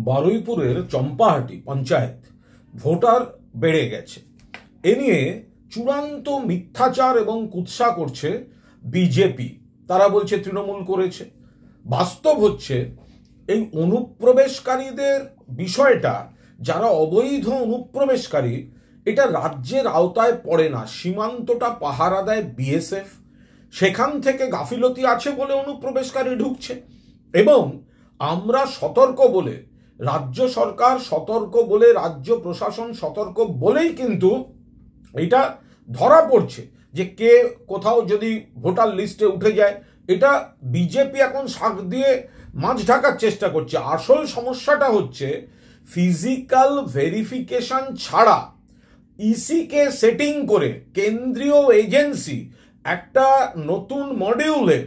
বারুইপুরের Champahati panchayat voter বেড়ে গেছে, এ নিয়ে চূড়ান্ত মিথ্যাচার এবং কুৎসা করছে বিজেপি। তারা বলছে তৃণমূল করেছে। বাস্তব হচ্ছে এই অনুপ্রবেশকারীদের বিষয়টা, যারা অবৈধ অনুপ্রবেশকারী, এটা রাজ্যের আওতায় পড়ে না। সীমান্তটা পাহারা দেয় বিএসএফ। সেখান থেকে গাফিলতি আছে বলে অনুপ্রবেশকারী ঢুকছে, এবং আমরা সতর্ক বলে, রাজ্য সরকার সতর্ক বলে, রাজ্য প্রশাসন সতর্ক বলেই কিন্তু এটা ধরা পড়ছে যে কে কোথাও যদি ভোটার লিস্টে উঠে যায়। এটা বিজেপি এখন শাক দিয়ে মাছ ঢাকার চেষ্টা করছে। আসল সমস্যাটা হচ্ছে ফিজিক্যাল ভেরিফিকেশন ছাড়া ইসিকে সেটিং করে কেন্দ্রীয় এজেন্সি একটা নতুন মডিউলে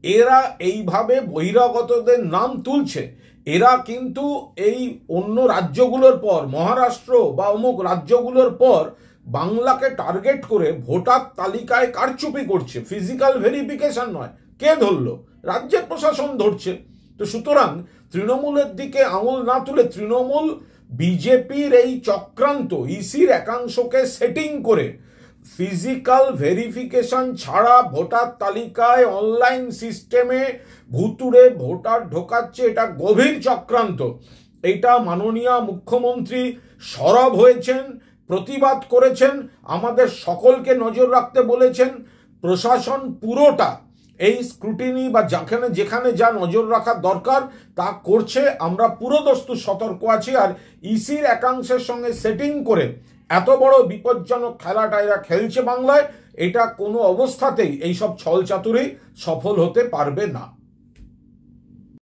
এরা এইভাবে বহিরাগতদের নাম তুলছে। এরা কিন্তু এই অন্য রাজ্যগুলোর পর, মহারাষ্ট্র বা অমুক রাজ্যগুলোর পর বাংলাকে টার্গেট করে ভোটার তালিকায় কারচুপি করছে। ফিজিক্যাল ভেরিফিকেশন নয়, কে ধরলো? রাজ্যের প্রশাসন ধরছে। তো সুতরাং তৃণমূলের দিকে আঙুল না তুলে তৃণমূল বিজেপির এই চক্রান্ত ইসির একাংশকে সেটিং করে ফিজিক্যাল ভেরিফিকেশন ছাড়া ভোটার তালিকায় অনলাইন সিস্টেমে ভুতুড়ে ভোটার ঢোকাচ্ছে। এটা গভীর চক্রান্ত। এটা মাননীয় মুখ্যমন্ত্রী সরব হয়েছেন, প্রতিবাদ করেছেন, আমাদের সকলকে নজর রাখতে বলেছেন। প্রশাসন পুরোটা এই স্ক্রুটিনি বা যেখানে যা নজর রাখার দরকার তা করছে। আমরা পুরোদস্তু সতর্ক আছি। আর ইসির একাংশের সঙ্গে সেটিং করে এত বড় বিপজ্জনক খেলাটা এরা খেলছে বাংলায়, এটা কোনো অবস্থাতেই এইসব ছলচাতুরি সফল হতে পারবে না।